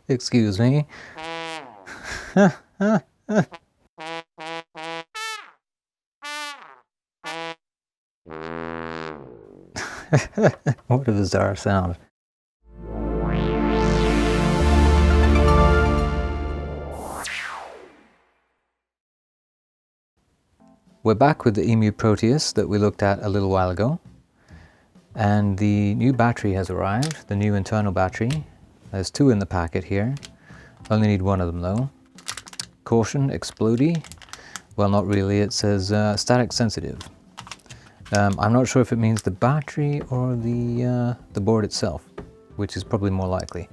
Excuse me. What a bizarre sound. We're back with the E-Mu Proteus that we looked at a little while ago. And the new battery has arrived, the new internal battery. There's 2 in the packet here. Only need 1 of them though. Caution, explodey. Well, not really, it says static sensitive. I'm not sure if it means the battery or the board itself, which is probably more likely.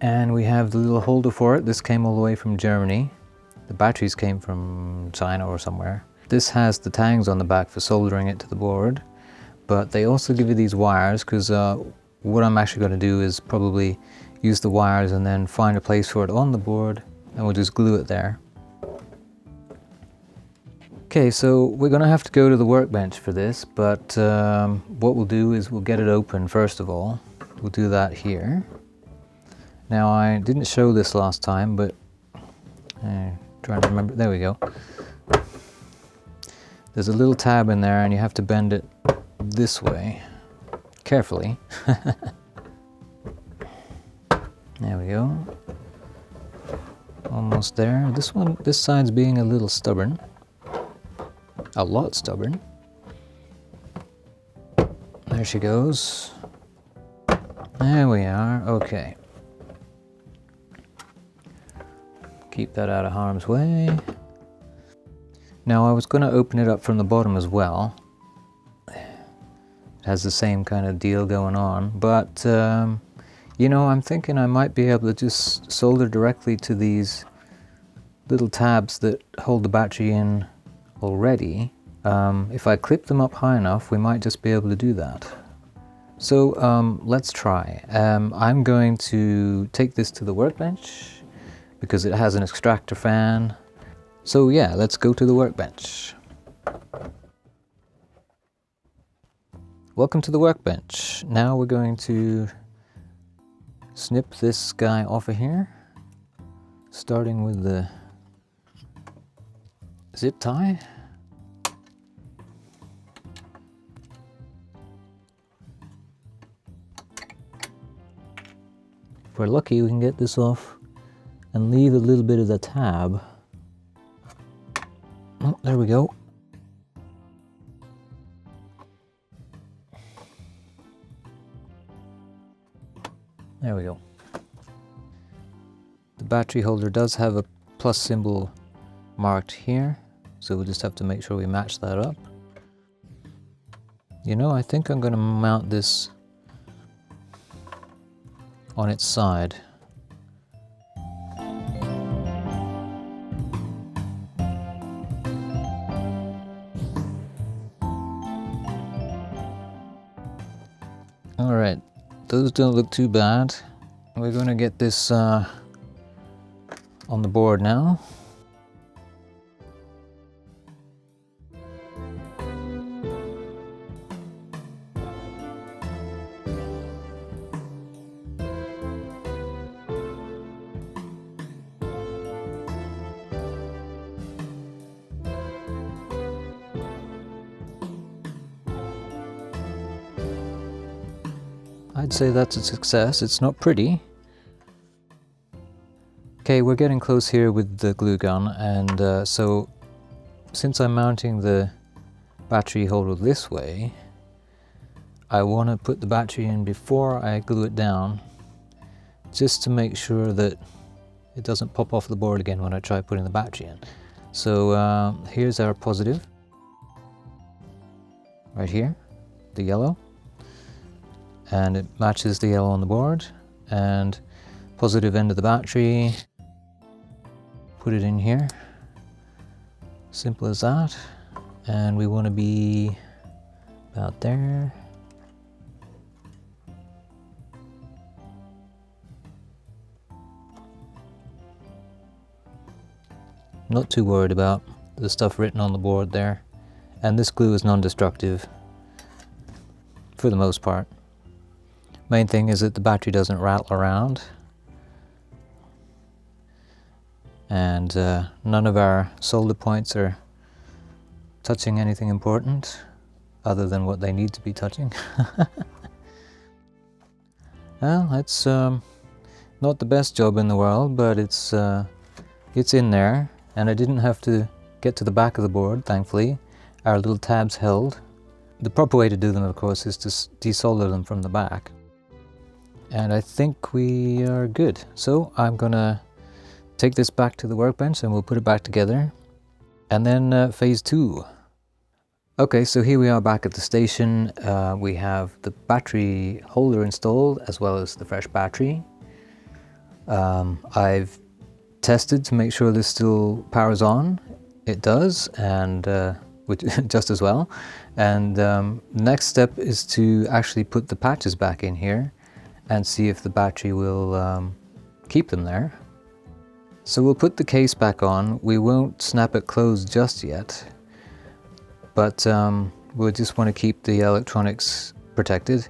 And we have the little holder for it. This came all the way from Germany. The batteries came from China or somewhere. This has the tangs on the back for soldering it to the board, but they also give you these wires because what I'm actually going to do is probably use the wires and then find a place for it on the board, and we'll just glue it there. Okay, so we're going to have to go to the workbench for this, but what we'll do is we'll get it open first of all. We'll do that here. Now I didn't show this last time, but trying to remember, there we go. There's a little tab in there and you have to bend it this way, carefully. There we go. Almost there. This side's being a little stubborn. A lot stubborn. There she goes. There we are, okay. Keep that out of harm's way. Now I was going to open it up from the bottom as well. It has the same kind of deal going on, but you know, I'm thinking I might be able to just solder directly to these little tabs that hold the battery in already. If I clip them up high enough, we might just be able to do that. So let's try. I'm going to take this to the workbench because it has an extractor fan. So yeah, let's go to the workbench. Welcome to the workbench. Now we're going to snip this guy off of here, starting with the zip tie. If we're lucky, we can get this off and leave a little bit of the tab. Oh, there we go. There we go. The battery holder does have a plus symbol marked here, so we'll just have to make sure we match that up. You know, I think I'm going to mount this on its side. Alright, those don't look too bad. We're going to get this on the board now. I'd say that's a success. It's not pretty. Okay, we're getting close here with the glue gun, and so since I'm mounting the battery holder this way, I want to put the battery in before I glue it down, just to make sure that it doesn't pop off the board again when I try putting the battery in. So here's our positive, right here, the yellow. And it matches the yellow on the board, and positive end of the battery, put it in here, simple as that. And we want to be about there. Not too worried about the stuff written on the board there, and this glue is non-destructive for the most part. Main thing is that the battery doesn't rattle around. And none of our solder points are touching anything important other than what they need to be touching. Well, it's not the best job in the world, but it's in there, and I didn't have to get to the back of the board, thankfully. Our little tabs held. The proper way to do them, of course, is to desolder them from the back. And I think we are good. So I'm gonna take this back to the workbench and we'll put it back together. And then phase 2. Okay, so here we are back at the station. We have the battery holder installed as well as the fresh battery. I've tested to make sure this still powers on. It does, and just as well. And next step is to actually put the patches back in here and see if the battery will keep them there. So we'll put the case back on. We won't snap it closed just yet, but we'll just want to keep the electronics protected.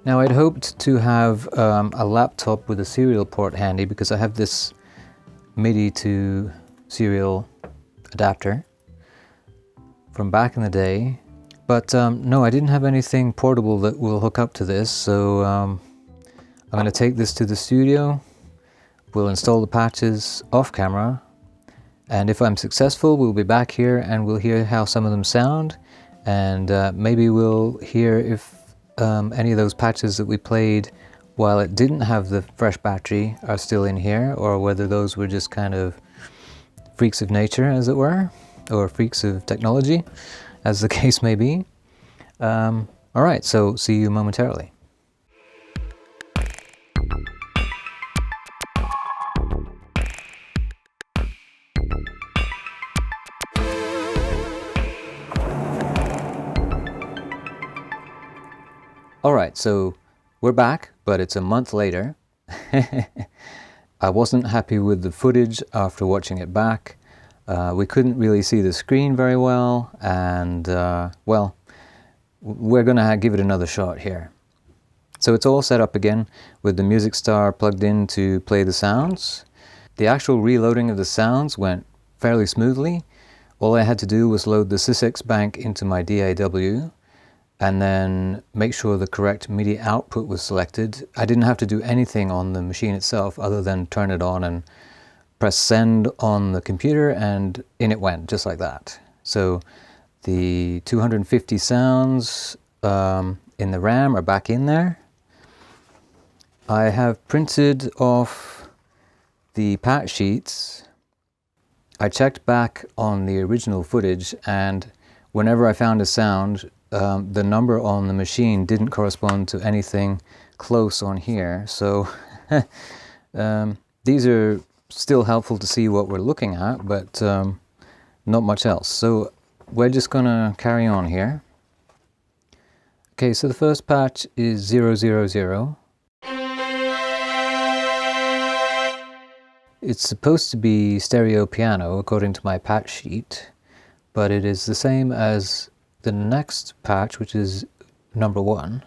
Now I'd hoped to have a laptop with a serial port handy because I have this MIDI to serial adapter from back in the day, but no, I didn't have anything portable that will hook up to this, so I'm going to take this to the studio. We'll install the patches off camera, and if I'm successful, we'll be back here and we'll hear how some of them sound, and maybe we'll hear if any of those patches that we played while it didn't have the fresh battery are still in here, or whether those were just kind of freaks of nature, as it were, or freaks of technology, as the case may be. Alright, so see you momentarily. Alright, so we're back, but it's a month later. I wasn't happy with the footage after watching it back. We couldn't really see the screen very well, and well, we're gonna give it another shot here. So it's all set up again with the Music Star plugged in to play the sounds. The actual reloading of the sounds went fairly smoothly. All I had to do was load the Sysx bank into my DAW and then make sure the correct MIDI output was selected. I didn't have to do anything on the machine itself other than turn it on and press send on the computer, and in it went, just like that. So the 250 sounds in the RAM are back in there. I have printed off the patch sheets. I checked back on the original footage, and whenever I found a sound, the number on the machine didn't correspond to anything close on here. So these are still helpful to see what we're looking at, but not much else. So we're just gonna carry on here. Okay, so the first patch is 000. It's supposed to be stereo piano according to my patch sheet, but it is the same as the next patch, which is number 1,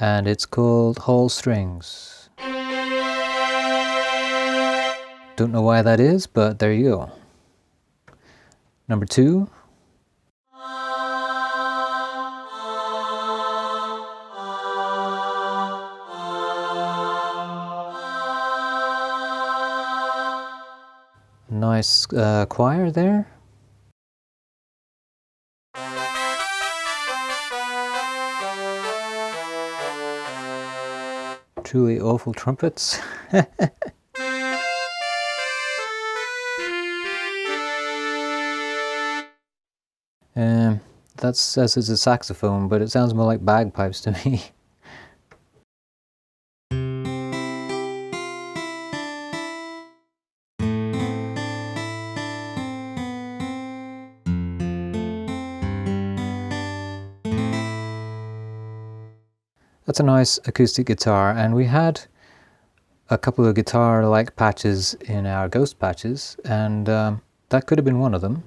and it's called Hall Strings. Don't know why that is, but there you go. Number 2. Nice choir there. Truly awful trumpets. That says it's a saxophone, but it sounds more like bagpipes to me. That's a nice acoustic guitar, and we had a couple of guitar-like patches in our Ghost patches, and that could have been one of them.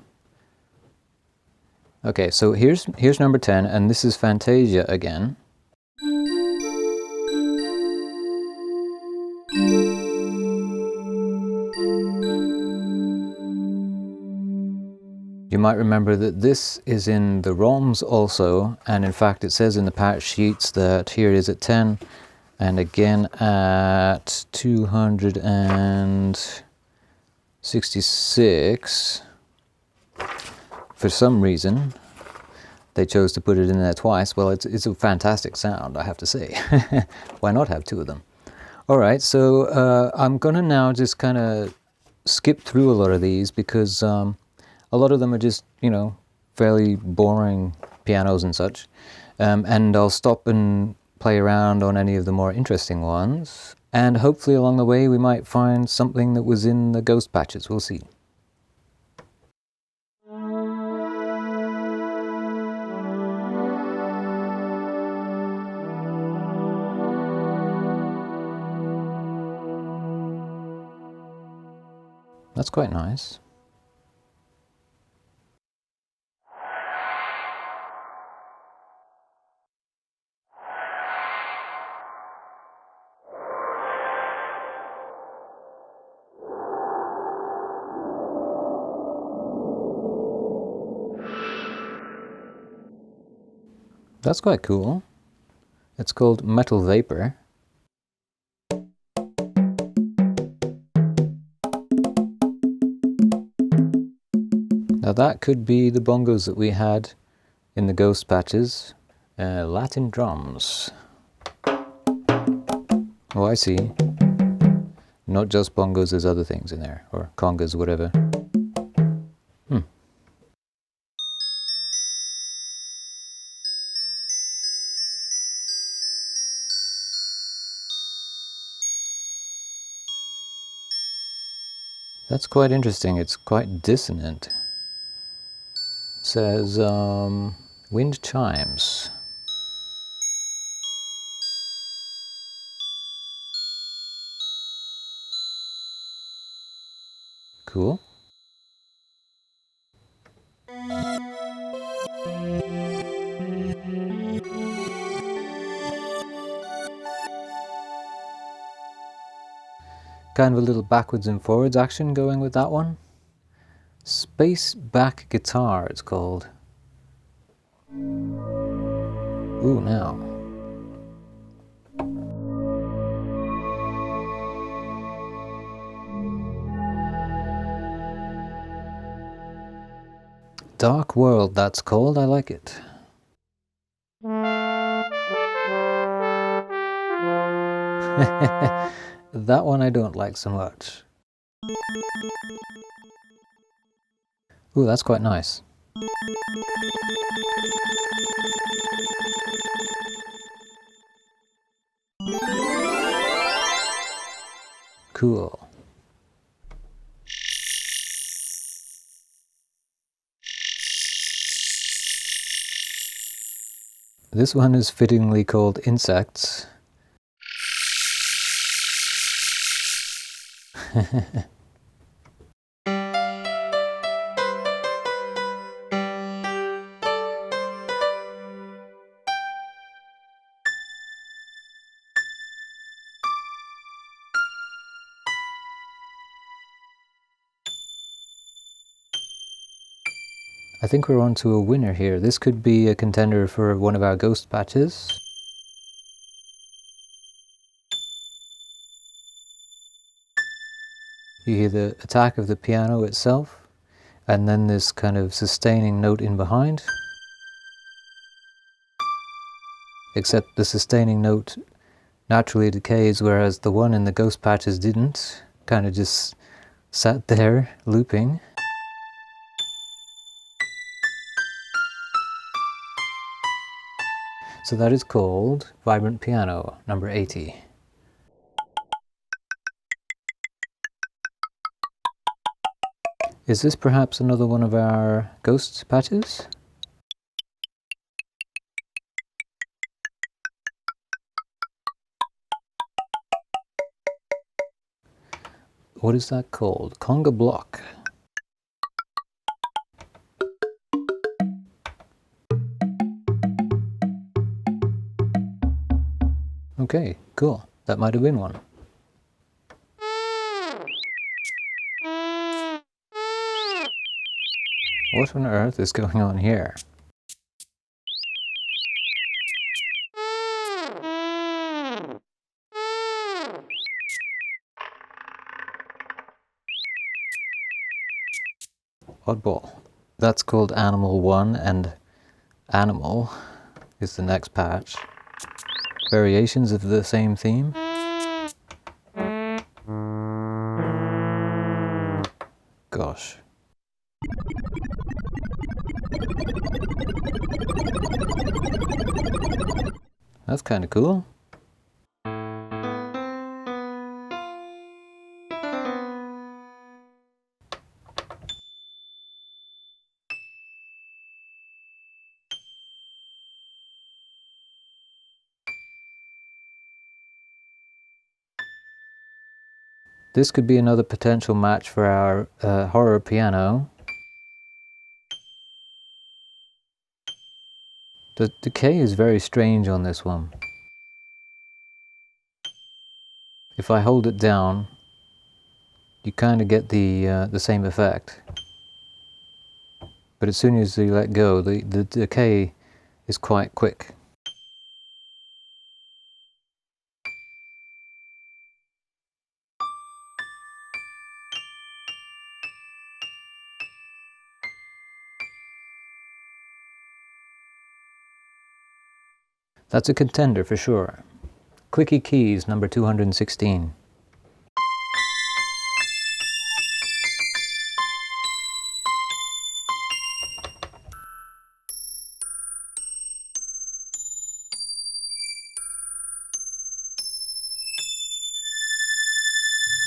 Okay, so here's number 10, and this is Phantazia again. might remember that this is in the ROMs also, and in fact it says in the patch sheets that here it is at 10 and again at 266. For some reason they chose to put it in there twice. Well, it's a fantastic sound, I have to say. Why not have two of them? Alright, so I'm gonna now just kind of skip through a lot of these because a lot of them are just, you know, fairly boring pianos and such. And I'll stop and play around on any of the more interesting ones. And hopefully along the way we might find something that was in the ghost patches. We'll see. That's quite nice. That's quite cool. It's called Metal Vapor. Now that could be the bongos that we had in the ghost patches. Latin drums. Oh, I see. Not just bongos, there's other things in there, or congas, whatever. That's quite interesting. It's quite dissonant. It says wind chimes. Cool. Kind of a little backwards and forwards action going with that one. Space back guitar it's called. Ooh, now. Dark World that's called, I like it. That one I don't like so much. Ooh, that's quite nice. Cool. This one is fittingly called Insects. I think we're on to a winner here. This could be a contender for one of our ghost patches. You hear the attack of the piano itself, and then this kind of sustaining note in behind. Except the sustaining note naturally decays, whereas the one in the ghost patches didn't. Kind of just sat there looping. So that is called Vibrant Piano, number 80. Is this perhaps another one of our ghost patches? What is that called? Conga block. Okay, cool. That might have been one. What on earth is going on here? Oddball. That's called Animal 1, and Animal is the next patch. Variations of the same theme. Gosh. That's kind of cool. This could be another potential match for our horror piano. The decay is very strange on this one. If I hold it down, you kind of get the same effect. But as soon as you let go, the decay is quite quick. That's a contender for sure. Clicky Keys, number 216.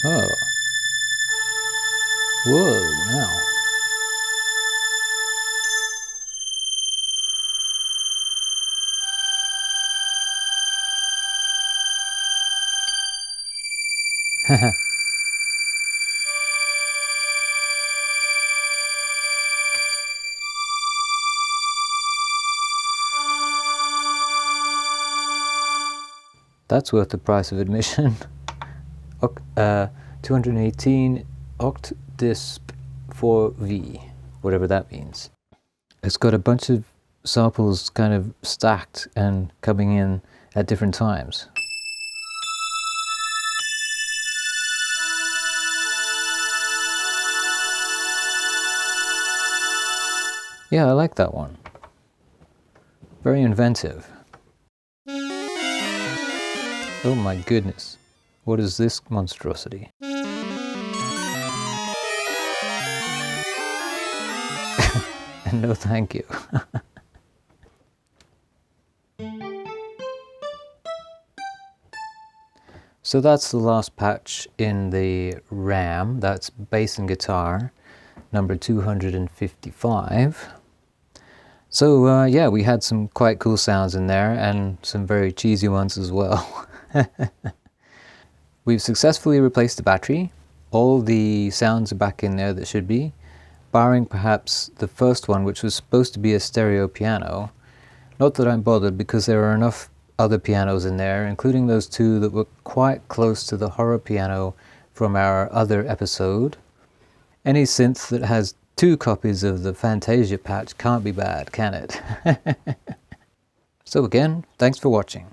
Oh. Whoa, now. That's worth the price of admission. 218 oct disp 4V, whatever that means. It's got a bunch of samples kind of stacked and coming in at different times. Yeah, I like that one. Very inventive. Oh my goodness. What is this monstrosity? No thank you. So that's the last patch in the RAM. That's bass and guitar, number 255. So yeah, we had some quite cool sounds in there and some very cheesy ones as well. We've successfully replaced the battery. All the sounds are back in there that should be, barring perhaps the first one, which was supposed to be a stereo piano. Not that I'm bothered, because there are enough other pianos in there, including those two that were quite close to the horror piano from our other episode. Any synth that has 2 copies of the Phantazia patch can't be bad, can it? So again, thanks for watching.